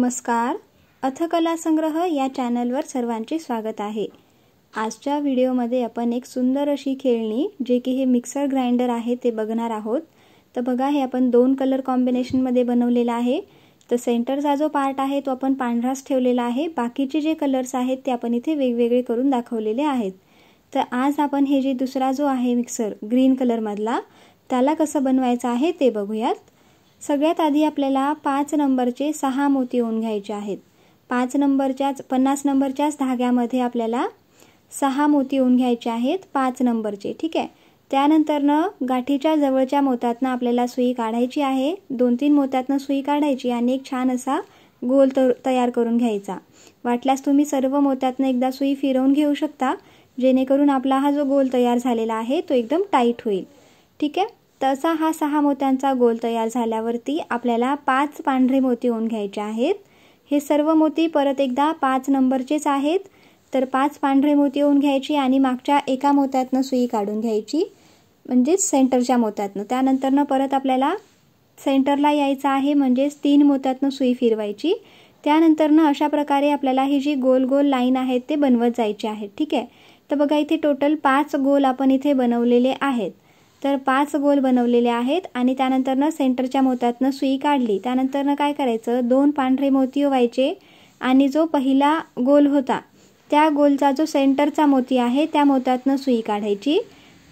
नमस्कार. अथकला संग्रह या चॅनलवर सर्वांचे स्वागत आहे. आजच्या व्हिडिओमध्ये आपण एक सुंदर अशी खेळणी जे की हे मिक्सर ग्राइंडर आहे ते बघणार आहोत. तर बघा, हे आपण दोन कलर कॉम्बिनेशन मध्ये बनवलेला आहे. तर सेंटरचा जो पार्ट आहे तो आपण पांढराच ठेवलेला आहे. बाकीचे जे कलर्स आहेत ते आपण इथे वेगवेगळे करून दाखवलेले आहेत. तर आज आपण हे जे दुसरा जो आहे मिक्सर ग्रीन कलर मधला त्याला कसं बनवायचं आहे ते बघूयात. सगळ्यात आधी आपल्याला 5 नंबरचे 6 मोती ओवून घ्यायचे आहेत. 50 नंबरच्याच धाग्यामध्ये आपल्याला 6 मोती ओवून घ्यायचे आहेत 5 नंबरचे. ठीक आहे. त्यानंतर गाठीच्या जवळच्या मोत्यातनं आपल्याला सुई काढायची आहे. 2-3 मोत्यातनं सुई काढायची आणि एक छान असा गोल तयार करून घ्यायचा. वाटल्यास तुम्ही सर्व मोत्यातनं एकदा सुई फिरवून घेऊ शकता, जेणेकरून आपला हा जो गोल तयार झालेला आहे तो एकदम टाईट होईल. ठीक आहे. तसा हा 6 मोत्यांचा गोल तयार झाल्यावरती आपल्याला 5 पांढरे मोती ओवून घ्यायचे आहेत. हे सर्व मोती परत एकदा 5 नंबरचेच आहेत. तर 5 पांढरे मोती ओवून घ्यायची आणि मागच्या एका मोत्यातनं सुई काढून घ्यायची, म्हणजे सेंटरच्या मोत्यातनं. त्यानंतर परत आपल्याला सेंटरला यायचं आहे, म्हणजेच 3 मोत्यातनं सुई फिरवायची. त्यानंतर अशा प्रकारे आपल्याला ही जी गोल गोल लाईन आहेत ते बनवत जायचे आहेत. ठीक आहे. तर बघा, इथे टोटल 5 गोल आपण इथे बनवलेले आहेत. तर 5 गोल बनवलेले आहेत आणि त्यानंतर सेंटरच्या मोत्यातनं सुई काढली. त्यानंतर काय करायचं, 2 पांढरे मोती ओवायचे आणि जो पहिला गोल होता त्या गोलचा जो सेंटरचा मोती आहे त्या मोत्यातनं सुई काढायची.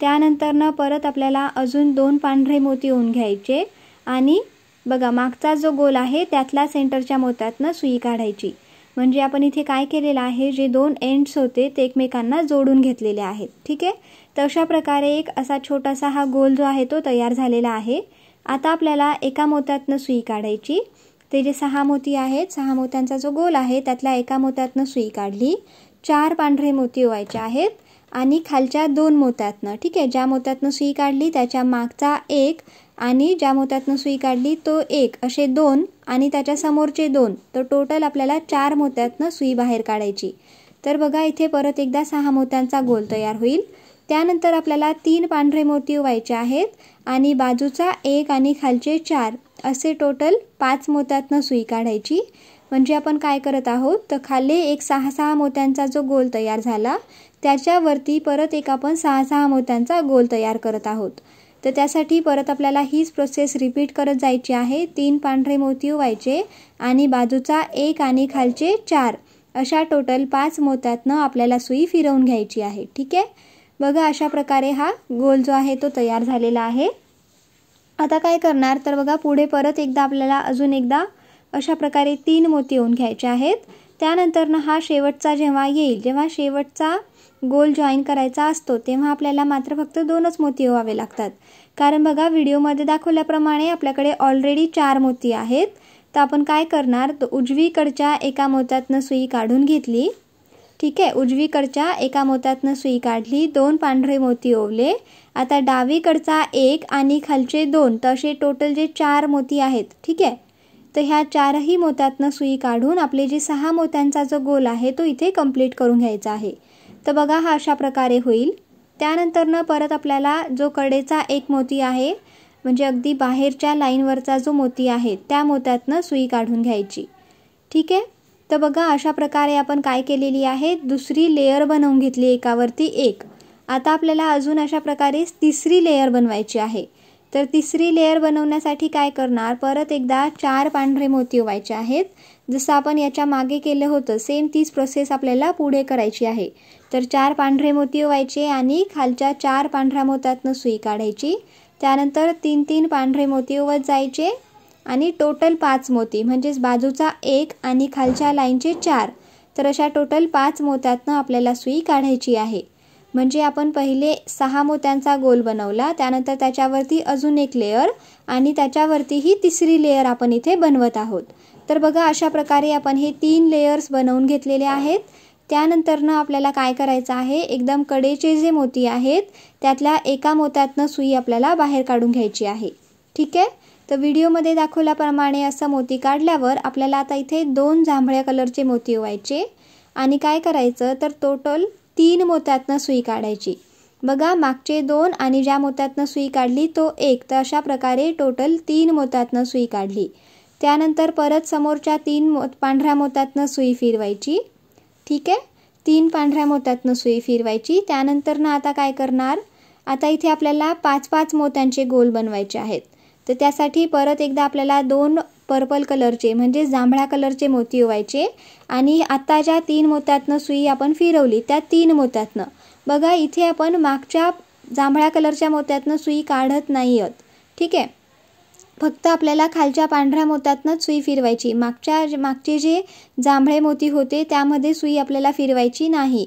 त्यानंतर परत आपल्याला अजून 2 पांढरे मोती ओवून घ्यायचे आणि बघा, मागचा जो गोल आहे त्यातला सेंटरच्या मोत्यातनं सुई काढायची. म्हणजे आपण इथे काय केलेलं आहे, जे 2 एंड्स होते ते एकमेकांना जोडून घेतलेले आहेत. ठीक आहे. तर अशा प्रकारे एक असा छोटासा हा गोल जो आहे तो तयार झालेला आहे. आता आपल्याला एका मोत्यातनं सुई काढायची. ते जे 6 मोती आहेत, 6 मोत्यांचा जो गोल आहे त्यातल्या एका मोत्यातनं सुई काढली. 4 पांढरे मोती ओवायचे आहेत आणि खालच्या 2 मोत्यातनं, ठीक आहे, ज्या मोत्यातनं सुई काढली त्याच्या मागचा 1 आणि ज्या मोत्यातनं सुई काढली तो 1, असे 2 आणि त्याच्या समोरचे 2. तर टोटल आपल्याला 4 मोत्यातनं सुई बाहेर काढायची. तर बघा, इथे परत एकदा 6 मोत्यांचा गोल तयार होईल. त्यानंतर आपल्याला 3 पांढरे मोती ओवायचे आहेत आणि बाजूचा 1 आणि खालचे 4 असे टोटल 5 मोत्यातनं सुई काढायची. म्हणजे आपण काय करत आहोत, तर खाली एक 6-6 मोत्यांचा जो गोल तयार झाला त्याच्यावरती परत एक आपण 6-6 मोत्यांचा गोल तयार करत आहोत. तर त्यासाठी परत आपल्याला हीच प्रोसेस रिपीट करत जायची आहे. 3 पांढरे मोती ओवायचे आणि बाजूचा 1 आणि खालचे 4 अशा टोटल 5 मोत्यातनं आपल्याला सुई फिरवून घ्यायची आहे. ठीक आहे. बघा, अशा प्रकारे हा गोल जो आहे तो तयार झालेला आहे. आता काय करणार, तर बघा, पुढे परत एकदा आपल्याला अजून एकदा अशा प्रकारे 3 मोती ओवून घ्यायचे आहेत. त्यानंतर हा शेवटचा जेव्हा येईल, जेव्हा शेवटचा गोल जॉईन करायचा असतो तेव्हा आपल्याला मात्र फक्त 2च मोती ओवावे लागतात. कारण बघा, व्हिडिओमध्ये दाखवल्याप्रमाणे आपल्याकडे ऑलरेडी 4 मोती आहेत. तर आपण काय करणार, तर उजवीकडच्या एका मोत्यातनं सुई काढून घेतली. ठीक आहे. उजवीकडच्या एका मोत्यातनं सुई काढली, 2 पांढरे मोती ओवले. आता डावीकडचा 1 आणि खालचे 2, तर असे टोटल जे 4 मोती आहेत. ठीक आहे. तर ह्या 4ही मोत्यातनं सुई काढून आपले जे 6 मोत्यांचा जो गोल आहे तो इथे कंप्लीट करून घ्यायचा आहे. तर बघा, हा अशा प्रकारे होईल. त्यानंतर परत आपल्याला जो कडेचा 1 मोती आहे, म्हणजे अगदी बाहेरच्या लाईनवरचा जो मोती आहे त्या मोत्यातनं सुई काढून घ्यायची. ठीक आहे. तर बघा, अशा प्रकारे आपण काय केलेली आहे, दुसरी लेयर बनवून घेतली एकावरती एक. आता आपल्याला अजून अशा प्रकारे तिसरी लेयर बनवायची आहे. तर तिसरी लेयर बनवण्यासाठी काय करणार, परत एकदा 4 पांढरे मोती ओवायचे आहेत. जसं आपण याच्या मागे केलं होतं सेम तीच प्रोसेस आपल्याला पुढे करायची आहे. तर 4 पांढरे मोती ओवायचे आणि खालच्या 4 पांढऱ्या मोत्यातनं सुई काढायची. त्यानंतर 3-3 पांढरे मोती ओवत जायचे आणि टोटल 5 मोती, म्हणजेच बाजूचा 1 आणि खालच्या लाईनचे 4. तर अशा टोटल 5 मोत्यातनं आपल्याला सुई काढायची आहे. म्हणजे आपण पहिले 6 मोत्यांचा गोल बनवला, त्यानंतर त्याच्यावरती अजून एक लेयर आणि त्याच्यावरती ही तिसरी लेयर आपण इथे बनवत आहोत. तर बघा, अशा प्रकारे आपण हे 3 लेयर्स बनवून घेतलेले आहेत. त्यानंतर आपल्याला काय करायचं आहे, एकदम कडेचे जे मोती आहेत त्यातल्या एका मोत्यातनं सुई आपल्याला बाहेर काढून घ्यायची आहे. ठीक आहे. तर व्हिडिओमध्ये दाखवल्याप्रमाणे असं मोती काढल्यावर आपल्याला आता इथे 2 जांभळ्या कलरचे मोती ओवायचे आणि काय करायचं, तर टोटल 3 मोत्यातनं सुई काढायची. बघा, मागचे 2 आणि ज्या मोत्यातनं सुई काढली तो 1. तर अशा प्रकारे टोटल 3 मोत्यातनं सुई काढली. त्यानंतर परत समोरच्या 3 पांढऱ्या मोत्यातनं सुई फिरवायची। ठीक आहे, 3 पांढऱ्या मोत्यातनं सुई फिरवायची। त्यानंतर ना आता काय करणार, आता इथे आपल्याला 5-5 मोत्यांचे गोल बनवायचे आहेत। तर त्यासाठी परत एकदा आपल्याला 2 पर्पल कलरचे म्हणजे जांभळ्या कलरचे मोती ओवायचे आणि आता ज्या 3 मोत्यातनं सुई आपण फिरवली त्या 3 मोत्यातनं बघा इथे आपण मागच्या जांभळ्या कलरच्या मोत्यातनं सुई काढत नाही आहोत। ठीक आहे, फक्त आपल्याला खालच्या पांढऱ्या मोत्यातनंच सुई फिरवायची। मागचे जे जांभळे मोती होते त्यामध्ये सुई आपल्याला फिरवायची नाही।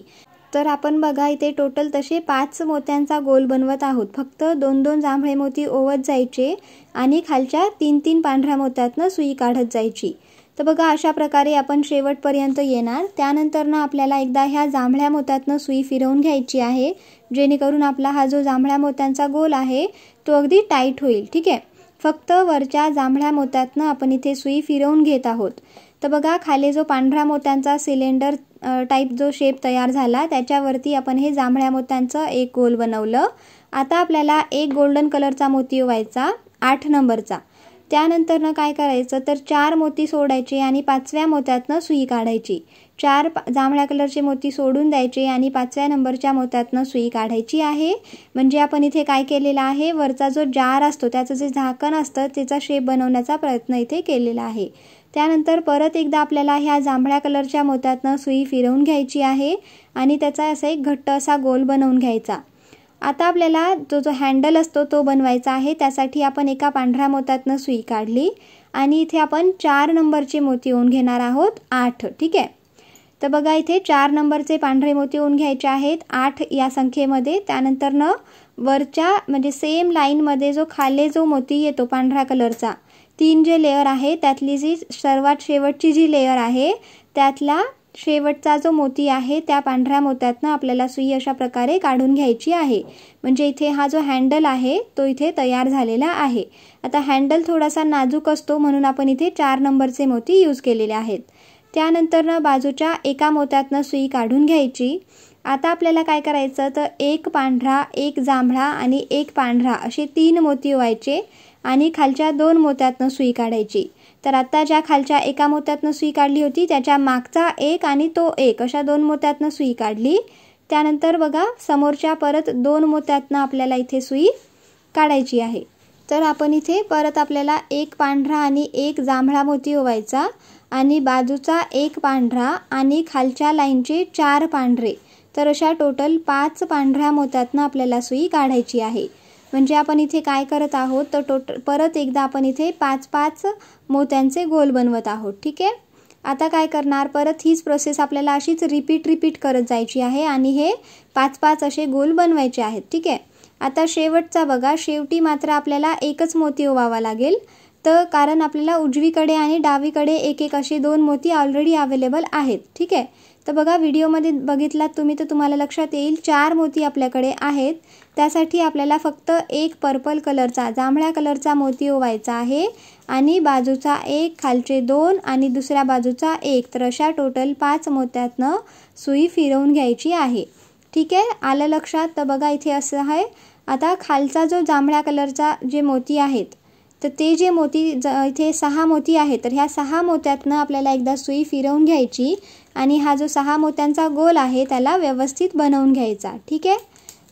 तर आपण बघा इथे टोटल तसे 5 मोत्यांचा गोल बनवत आहोत। फक्त 2-2 जांभळे मोती ओवत जायचे आणि खालच्या 3-3 पांढऱ्या मोत्यातनं सुई काढत जायची। तर बघा अशा प्रकारे आपण शेवटपर्यंत येणार। त्यानंतर ना आपल्याला एकदा ह्या जांभळ्या मोत्यातनं सुई फिरवून घ्यायची आहे, जेणेकरून आपला हा जो जांभळ्या मोत्यांचा गोल आहे तो अगदी टाईट होईल। ठीक आहे, फक्त वरच्या जांभळ्या मोत्यातनं आपण इथे सुई फिरवून घेत आहोत। तर बघा खाली जो पांढऱ्या मोत्यांचा सिलेंडर टाइप जो शेप तयार झाला त्याच्यावरती आपण हे जांभळ्या मोत्यांचं एक गोल बनवलं। आता आपल्याला एक गोल्डन कलरचा मोती ओवायचा 8 नंबरचा। त्यानंतर ना काय करायचं तर 4 मोती सोडायचे आणि 5व्या मोत्यातनं सुई काढायची। 4 जांभळ्या कलरचे मोती सोडून द्यायचे आणि 5व्या नंबरच्या मोत्यातनं सुई काढायची आहे। म्हणजे आपण इथे काय केलेला आहे, वरचा जो जार असतो त्याचं जे झाकण असतं त्याचा शेप बनवण्याचा प्रयत्न इथे केलेला आहे। त्यानंतर परत एकदा आपल्याला ह्या जांभळ्या कलरच्या मोत्यातनं सुई फिरवून घ्यायची आहे आणि त्याचा असा एक घट्ट असा गोल बनवून घ्यायचा। आता आपल्याला जो हँडल असतो तो बनवायचा आहे। त्यासाठी आपण एका पांढऱ्या मोत्यातनं सुई काढली आणि इथे आपण 4 नंबरचे मोती ओवून घेणार आहोत 8। ठीक आहे, तर बघा इथे 4 नंबरचे पांढरे मोती ओवून घ्यायचे आहेत 8 या संख्येमध्ये। त्यानंतर न वरच्या म्हणजे सेम लाईनमध्ये जो खाली जो मोती येतो पांढऱ्या कलरचा 3 जे लेयर आहे त्यातली जी सर्वात शेवटची जी लेयर आहे त्यातला शेवटचा जो मोती आहे त्या पांढऱ्या मोत्यातनं आपल्याला सुई अशा प्रकारे काढून घ्यायची आहे। म्हणजे इथे हा जो हँडल आहे तो इथे तयार झालेला आहे। आता हँडल थोडासा नाजूक असतो म्हणून आपण इथे 4 नंबरचे मोती यूज केलेले आहेत। त्यानंतर ना बाजूच्या एका मोत्यातनं सुई काढून घ्यायची। आता आपल्याला काय करायचं तर एक पांढरा, एक जांभळा आणि एक पांढरा असे 3 मोती ओवायचे आणि खालच्या 2 मोत्यातनं सुई काढायची। तर आता ज्या खालच्या एका मोत्यातनं सुई काढली होती त्याच्या मागचा एक आणि तो एक अशा 2 मोत्यातनं सुई काढली। त्यानंतर बघा समोरच्या परत 2 मोत्यातनं आपल्याला इथे सुई काढायची आहे। तर आपण इथे परत आपल्याला एक पांढरा आणि एक जांभळा मोती ओवायचा आणि बाजूचा एक पांढरा आणि खालच्या लाईनचे 4 पांढरे। तर अशा टोटल 5 पांढऱ्या मोत्यातनं आपल्याला सुई काढायची आहे। म्हणजे आपण इथे काय करत आहोत तर परत एकदा आपण इथे 5-5 मोत्यांचे गोल बनवत आहोत। ठीक आहे, आता काय करणार परत हीच प्रोसेस आपल्याला अशीच रिपीट करत जायची आहे आणि हे 5-5 असे गोल बनवायचे आहेत। ठीक आहे, आता शेवटचा बघा शेवटी मात्र आपल्याला एकच मोती ओवावा लागेल। तर कारण आपल्याला उजवीकडे आणि डावीकडे एक एक असे 2 मोती ऑलरेडी अवेलेबल आहेत। ठीक आहे, तर बघा व्हिडिओमध्ये बघितलात तुम्ही तर तुम्हाला लक्षात येईल 4 मोती आपल्याकडे आहेत। त्यासाठी आपल्याला फक्त एक पर्पल कलरचा जांभळ्या कलरचा मोती ओवायचा आहे आणि बाजूचा एक, खालचे 2 आणि दुसऱ्या बाजूचा 1। तर अशा टोटल 5 मोत्यातनं सुई फिरवून घ्यायची आहे। ठीक आहे, आलं लक्षात। तर बघा इथे असं आहे। आता खालचा जो जांभळ्या कलरचा जे मोती आहेत तर ते जे मोती इथे 6 मोती आहेत तर ह्या 6 मोत्यातनं आपल्याला एकदा सुई फिरवून घ्यायची आणि हा जो 6 मोत्यांचा गोल आहे त्याला व्यवस्थित बनवून घ्यायचा। ठीक आहे,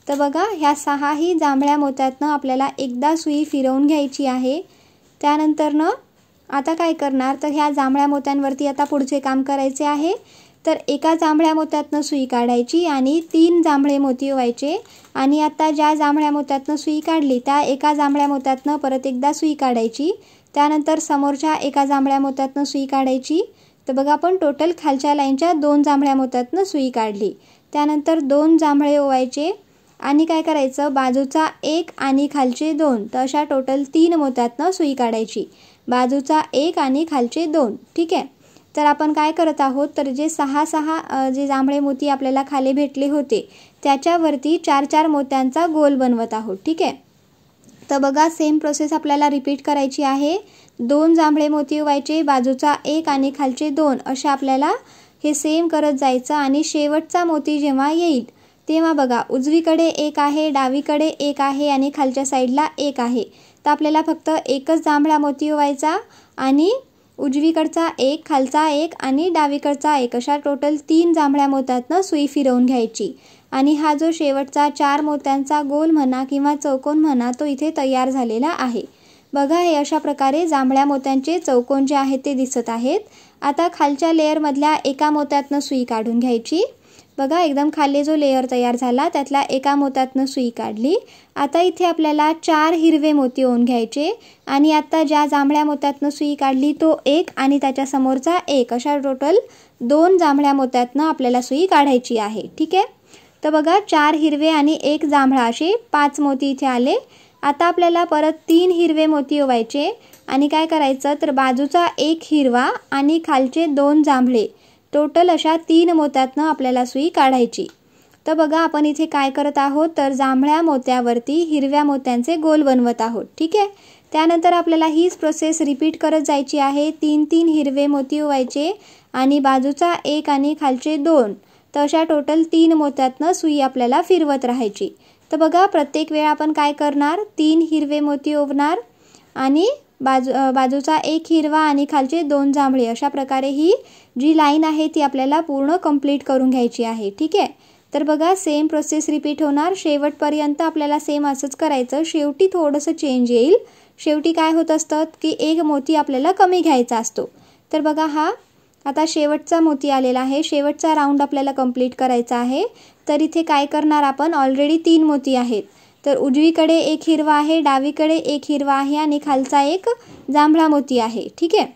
तर बघा ह्या 6ही जांभळ्या मोत्यातनं आपल्याला एकदा सुई फिरवून घ्यायची आहे। त्यानंतर ना आता काय करणार तर ह्या जांभळ्या मोत्यांवरती आता पुढचे काम करायचे आहे। तर एका जांभळ्या मोत्यातनं सुई काढायची आणि 3 जांभळे मोती ओवायचे आणि आता ज्या जांभळ्या मोत्यातनं सुई काढली त्या एका जांभळ्या मोत्यातनं परत एकदा सुई काढायची। त्यानंतर समोरच्या एका जांभळ्या मोत्यातनं सुई काढायची। तर बघा आपण टोटल खालच्या लाईनच्या 2 जांभळ्या मोत्यातनं सुई काढली। त्यानंतर 2 जांभळे ओवायचे आणि काय करायचं बाजूचा एक आणि खालचे 2। तर अशा टोटल 3 मोत्यातनं सुई काढायची, बाजूचा एक आणि खालचे 2। ठीक आहे, तर आपण काय करत आहोत तर जे 6 जे जांभळे मोती आपल्याला खाली भेटले होते त्याच्यावरती 4-4 मोत्यांचा गोल बनवत आहोत। ठीक आहे, तर बघा सेम प्रोसेस आपल्याला रिपीट करायची आहे। 2 जांभळे मोती ओवायचे, बाजूचा एक आणि खालचे 2 अशा आपल्याला हे सेम करत जायचं आणि शेवटचा मोती जेव्हा येईल तेव्हा बघा उजवीकडे एक आहे, डावीकडे एक आहे आणि खालच्या साईडला एक आहे। तर आपल्याला फक्त एकच जांभळा मोती ओवायचा आणि उजवीकडचा 1, खालचा 1 आणि डावीकडचा 1 अशा टोटल 3 जांभळ्या मोत्यातनं सुई फिरवून घ्यायची आणि हा जो शेवटचा 4 मोत्यांचा गोल म्हणा किंवा चौकोन म्हणा तो इथे तयार झालेला आहे। बघा हे अशा प्रकारे जांभळ्या मोत्यांचे चौकोन जे आहेत ते दिसत आहेत। आता खालच्या लेअरमधल्या एका मोत्यातनं सुई काढून घ्यायची। बघा एकदम खाली जो लेअर तयार झाला त्यातल्या एका मोत्यातनं सुई काढली। आता इथे आपल्याला 4 हिरवे मोती ओवून घ्यायचे आणि आता ज्या जांभळ्या मोत्यातनं सुई काढली तो 1 आणि त्याच्या समोरचा 1 अशा टोटल 2 जांभळ्या मोत्यातनं आपल्याला सुई काढायची आहे। ठीक आहे, तर बघा 4 हिरवे आणि 1 जांभळा असे 5 मोती इथे आले। आता आपल्याला परत 3 हिरवे मोती ओवायचे आणि काय करायचं तर बाजूचा 1 हिरवा आणि खालचे 2 जांभळे टोटल अशा 3 मोत्यातनं आपल्याला सुई काढायची। तर बघा आपण इथे काय करत आहोत तर जांभळ्या मोत्यावरती हिरव्या मोत्यांचे गोल बनवत आहोत। ठीक आहे, त्यानंतर आपल्याला हीच प्रोसेस रिपीट करत जायची आहे। 3 हिरवे मोती ओवायचे आणि बाजूचा 1 आणि खालचे 2 तर अशा टोटल 3 मोत्यातनं सुई आपल्याला फिरवत राहायची। तर बघा प्रत्येक वेळा आपण काय करणार 3 हिरवे मोती ओवणार आणि बाजूचा 1 हिरवा आणि खालचे 2 जांभळे अशा प्रकारे ही जी लाईन आहे ती आपल्याला पूर्ण कंप्लीट करून घ्यायची आहे। ठीक आहे, तर बघा सेम प्रोसेस रिपीट होणार शेवटपर्यंत आपल्याला सेम असंच करायचं। शेवटी थोडंसं चेंज येईल, शेवटी काय होत असतं की एक मोती आपल्याला कमी घ्यायचा असतो। तर बघा हा आता शेवटचा मोती आलेला आहे, शेवटचा राऊंड आपल्याला कंप्लीट करायचा आहे। तर इथे काय करणार आपण ऑलरेडी 3 मोती आहेत, तर उजवीकडे 1 हिरवा आहे, डावीकडे 1 हिरवा आहे आणि खालचा 1 जांभळा मोती आहे। ठीक आहे,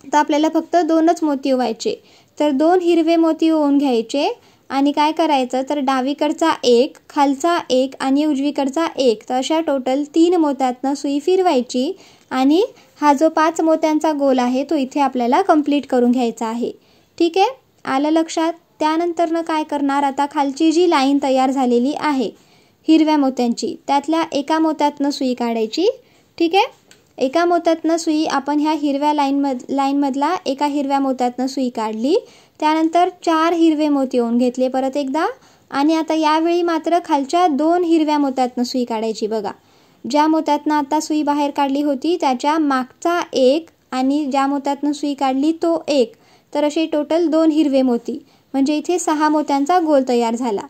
तर आपल्याला फक्त 2च मोती ओवायचे। तर 2 हिरवे मोती ओवून घ्यायचे आणि काय करायचं तर डावीकडचा 1, खालचा 1 आणि उजवीकडचा 1 तर अशा टोटल 3 मोत्यातनं सुई फिरवायची आणि हा जो 5 मोत्यांचा गोल आहे तो इथे आपल्याला कंप्लीट करून घ्यायचा आहे। ठीक आहे, आलं लक्षात। त्यानंतरनं काय करणार आता खालची जी लाईन तयार झालेली आहे हिरव्या मोत्यांची त्यातल्या एका मोत्यातनं सुई काढायची। ठीक आहे, एका मोत्यातनं सुई आपण ह्या हिरव्या लाईनमधला एका हिरव्या मोत्यातनं सुई काढली। त्यानंतर 4 हिरवे मोती ओवून घेतले परत एकदा आणि आता यावेळी मात्र खालच्या 2 हिरव्या मोत्यातनं सुई काढायची। बघा ज्या मोत्यातनं आता सुई बाहेर काढली होती त्याच्या मागचा 1 आणि ज्या मोत्यातनं सुई काढली तो 1 तर असे टोटल 2 हिरवे मोती म्हणजे इथे 6 मोत्यांचा गोल तयार झाला।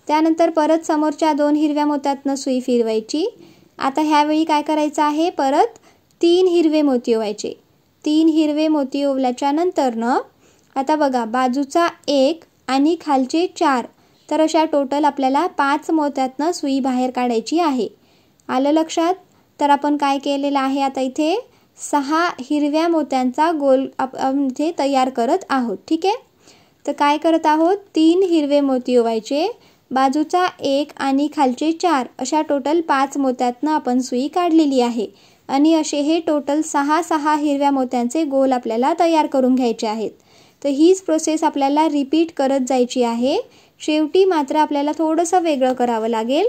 त्यानंतर परत समोरच्या 2 हिरव्या मोत्यातनं सुई फिरवायची। आता ह्यावेळी काय करायचं आहे परत 3 हिरवे मोती ओवायचे। 3 हिरवे मोती ओवल्याच्या नंतरनं आता बघा बाजूचा 1 आणि खालचे 4 तर अशा टोटल आपल्याला 5 मोत्यातनं सुई बाहेर काढायची आहे। आलं लक्षात। तर आपण काय केलेलं आहे आता इथे 6 हिरव्या मोत्यांचा गोल आपण इथे तयार करत आहोत। ठीक आहे, तर काय करत आहोत 3 हिरवे मोती ओवायचे, बाजूचा 1 आणि खालचे 4 अशा टोटल 5 मोत्यातनं आपण सुई काढलेली आहे आणि असे हे टोटल 6 हिरव्या मोत्यांचे गोल आपल्याला तयार करून घ्यायचे आहेत। तर हीच प्रोसेस आपल्याला रिपीट करत जायची आहे। शेवटी मात्र आपल्याला थोडंसं वेगळं करावं लागेल।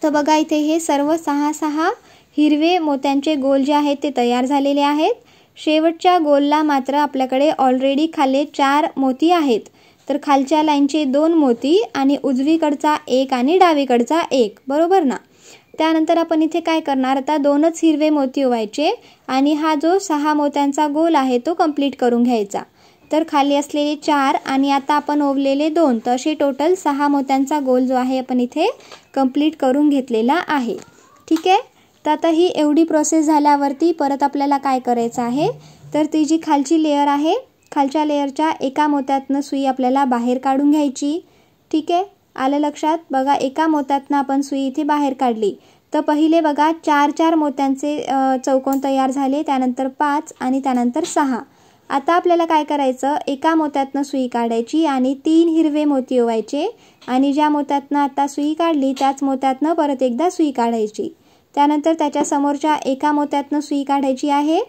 तर बघा इथे हे सर्व 6 हिरवे मोत्यांचे गोल जे आहेत ते तयार झालेले आहेत। शेवटच्या गोलला मात्र आपल्याकडे ऑलरेडी खाली 4 मोती आहेत, तर खालच्या लाईनचे 2 मोती आणि उजवीकडचा 1 आणि डावीकडचा 1 बरोबर ना। त्यानंतर आपण इथे काय करणार आता 2च हिरवे मोती ओवायचे आणि हा जो 6 मोत्यांचा गोल आहे तो कंप्लीट करून घ्यायचा। तर खाली असलेले 4 आणि आता आपण ओवलेले 2 तर असे टोटल 6 मोत्यांचा गोल जो आहे आपण इथे कंप्लीट करून घेतलेला आहे। ठीक आहे, तर आता ही एवढी प्रोसेस झाल्यावरती परत आपल्याला काय करायचं आहे तर ती जी खालची लेअर आहे खालच्या लेअरच्या एका मोत्यातनं सुई आपल्याला बाहेर काढून घ्यायची। ठीक आहे, आलं लक्षात। बघा एका मोत्यातनं आपण सुई इथे बाहेर काढली तर पहिले बघा 4 मोत्यांचे चौकोन तयार झाले, त्यानंतर 5 आणि त्यानंतर 6। आता आपल्याला काय करायचं एका मोत्यातनं सुई काढायची आणि 3 हिरवे मोती ओवायचे आणि ज्या मोत्यातनं आता सुई काढली त्याच मोत्यातनं परत एकदा सुई काढायची। त्यानंतर त्याच्या समोरच्या एका मोत्यातनं सुई काढायची आहे।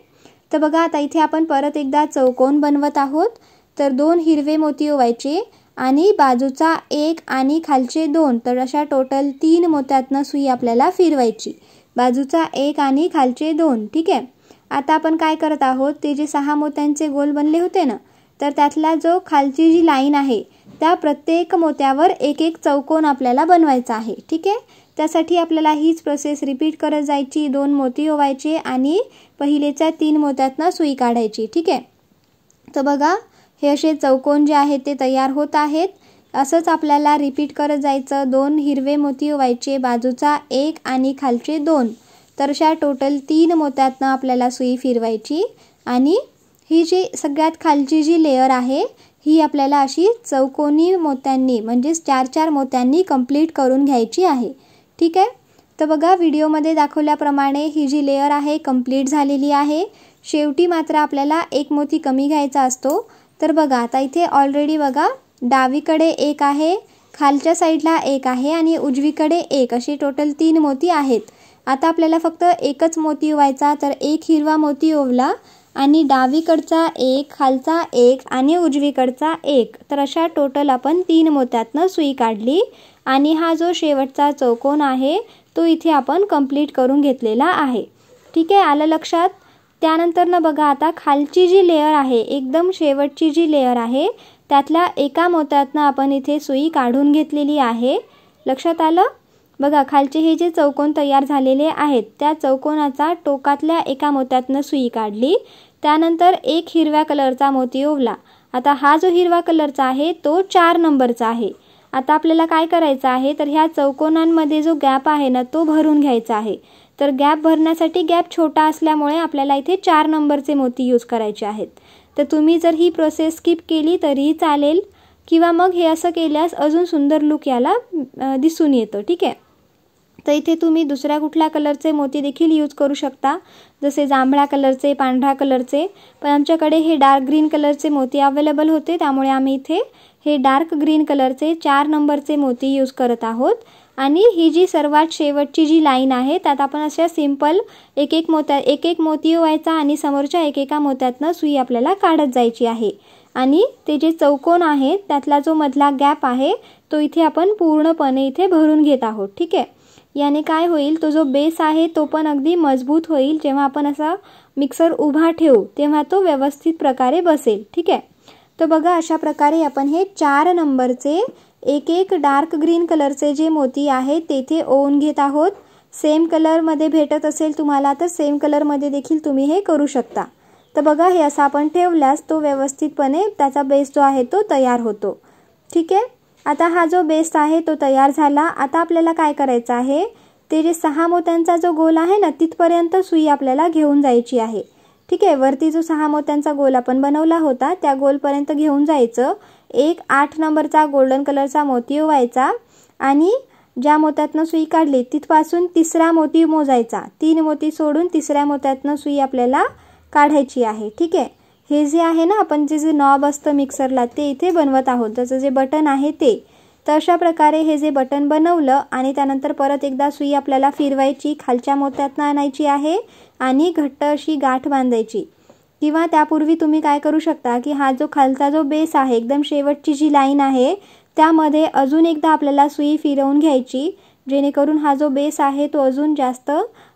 तर बघा आता इथे आपण परत एकदा चौकोन बनवत आहोत। तर 2 हिरवे मोती ओवायचे आणि बाजूचा 1 आणि खालचे 2 तर अशा टोटल 3 मोत्यातनं सुई आपल्याला फिरवायची, बाजूचा 1 आणि खालचे 2। ठीक आहे, आता आपण काय करत आहोत ते जे 6 मोत्यांचे गोल बनले होते ना तर त्यातला जो खालची जी लाईन आहे त्या प्रत्येक मोत्यावर एक चौकोन आपल्याला बनवायचा आहे। ठीक आहे, त्यासाठी आपल्याला हीच प्रोसेस रिपीट करत जायची। 2 मोती ओवायचे आणि पहिलेच्या 3 मोत्यातनं सुई काढायची। ठीक आहे, तर बघा हे असे चौकोन जे आहेत ते तयार होत आहेत। असंच आपल्याला रिपीट करत जायचं। 2 हिरवे मोती ओवायचे, बाजूचा 1 आणि खालचे 2, तर अशा टोटल 3 मोत्यातनं आपल्याला सुई फिरवायची आणि ही जी सगळ्यात खालची जी लेयर आहे ही आपल्याला अशी चौकोनी मोत्यांनी म्हणजे 4-4 मोत्यांनी कंप्लीट करून घ्यायची आहे। ठीक आहे, तर बघा व्हिडिओमध्ये दाखवल्याप्रमाणे ही जी लेयर आहे कंप्लीट झालेली आहे। शेवटी मात्र आपल्याला 1 मोती कमी घ्यायचा असतो। तर बघा आता इथे ऑलरेडी बघा डावीकडे 1 आहे, खालच्या साईडला 1 आहे आणि उजवीकडे 1, असे टोटल 3 मोती आहेत। आता आपल्याला फक्त एकच मोती ओवायचा, तर 1 हिरवा मोती ओवला आणि डावीकडचा 1, खालचा 1 आणि उजवीकडचा 1, तर अशा टोटल आपण 3 मोत्यातनं सुई काढली आणि हा जो शेवटचा चौकोन आहे तो इथे आपण कंप्लीट करून घेतलेला आहे। ठीक आहे, आलं लक्षात? त्यानंतर ना बघा आता खालची जी लेयर आहे, एकदम शेवटची जी लेयर आहे त्यातल्या एका मोत्यातनं आपण इथे सुई काढून घेतलेली आहे। लक्षात आलं? बघा खालचे हे जे चौकोन तयार झालेले आहेत त्या चौकोनाचा टोकातल्या एका मोत्यातनं सुई काढली। त्यानंतर 1 हिरव्या कलरचा मोती ओवला। आता हा जो हिरवा कलरचा आहे तो 4 नंबरचा आहे। आता आपल्याला काय करायचं आहे, तर ह्या चौकोनांमध्ये जो गॅप आहे ना तो भरून घ्यायचा आहे। तर गॅप भरण्यासाठी गॅप छोटा असल्यामुळे आपल्याला इथे 4 नंबरचे मोती यूज करायचे आहेत। तर तुम्ही जर ही प्रोसेस स्किप केली तरीही चालेल किंवा मग हे असं केल्यास अजून सुंदर लुक याला दिसून येतो। ठीक आहे, तर इथे तुम्ही दुसऱ्या कुठल्या कलरचे मोती देखील यूज करू शकता, जसे जांभळ्या कलरचे, पांढऱ्या कलरचे, पण आमच्याकडे हे डार्क ग्रीन कलरचे मोती अवेलेबल होते त्यामुळे आम्ही इथे हे डार्क ग्रीन कलरचे 4 नंबरचे मोती यूज करत आहोत। आणि ही जी सर्वात शेवटची जी लाईन आहे त्यात आपण अशा सिंपल एक एक मोती ओवायचा आणि समोरच्या एकेका मोत्यातनं सुई आपल्याला काढत जायची आहे आणि ते जे चौकोन आहे त्यातला जो मधला गॅप आहे तो इथे आपण पूर्णपणे इथे भरून घेत आहोत। ठीक आहे, याने काय होईल, तो जो बेस आहे तो पण अगदी मजबूत होईल। जेव्हा आपण असा मिक्सर उभा ठेवू तेव्हा तो व्यवस्थित प्रकारे बसेल। ठीक आहे, तर बघा अशा प्रकारे आपण हे 4 नंबरचे एक डार्क ग्रीन कलरचे जे मोती आहेत तेथे ओवून घेत आहोत। सेम कलरमध्ये भेटत असेल तुम्हाला तर सेम कलरमध्ये देखील तुम्ही हे करू शकता। तर बघा हे असं आपण ठेवल्यास तो व्यवस्थितपणे त्याचा बेस जो आहे तो तयार होतो। ठीक आहे, आता हा जो बेस आहे तो तयार झाला। आता आपल्याला काय करायचं आहे, ते जे 6 मोत्यांचा जो गोल आहे ना तिथपर्यंत सुई आपल्याला घेऊन जायची आहे। ठीक आहे, वरती जो 6 मोत्यांचा गोल आपण बनवला होता त्या गोलपर्यंत घेऊन जायचं। 1 8 नंबरचा गोल्डन कलरचा मोती ओवायचा आणि ज्या मोत्यातनं सुई काढली तिथपासून तिसरा मोती मोजायचा। 3 मोती सोडून तिसऱ्या मोत्यातनं सुई आपल्याला काढायची आहे। ठीक आहे, हे जे आहे ना आपण जे नॉब असतं मिक्सरला ते इथे बनवत आहोत, त्याचं जे बटन आहे ते। तर अशा प्रकारे हे जे बटन बनवलं आणि त्यानंतर परत एकदा सुई आपल्याला फिरवायची, खालच्या मोत्यातनं आणायची आहे आणि घट्ट अशी गाठ बांधायची। किंवा त्यापूर्वी तुम्ही काय करू शकता की हा जो खालचा जो बेस आहे एकदम शेवटची जी लाईन आहे त्यामध्ये अजून एकदा आपल्याला सुई फिरवून घ्यायची, जेणेकरून हा जो बेस आहे तो अजून जास्त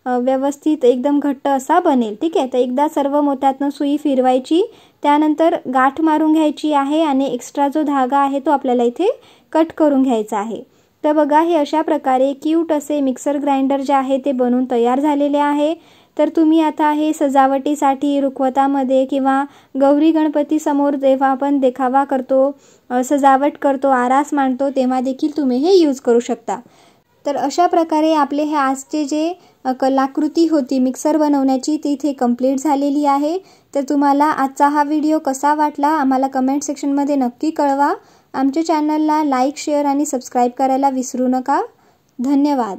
व्यवस्थित एकदम घट्ट असा बनेल। ठीक आहे, तर एकदा सर्व मोत्यातनं सुई फिरवायची, त्यानंतर गाठ मारून घ्यायची आहे आणि एक्स्ट्रा जो धागा आहे तो आपल्याला इथे कट करून घ्यायचा आहे। तर बघा हे अशा प्रकारे क्यूट असे मिक्सर ग्राइंडर जे आहे ते बनवून तयार झालेले आहे। तर तुम्ही आता हे सजावटीसाठी रुखवतामध्ये किंवा गौरी गणपती समोर जेव्हा आपण देखावा करतो, सजावट करतो, आरास मांडतो तेव्हा देखील तुम्ही हे यूज करू शकता। तर अशा प्रकारे आपले हे आजचे जे कलाकृती होती मिक्सर बनवण्याची ती इथे कंप्लीट झालेली आहे। तर तुम्हाला आजचा हा व्हिडिओ कसा वाटला आम्हाला कमेंट सेक्शनमध्ये नक्की कळवा। आमच्या चॅनलला लाईक, शेअर आणि सबस्क्राईब करायला विसरू नका। धन्यवाद।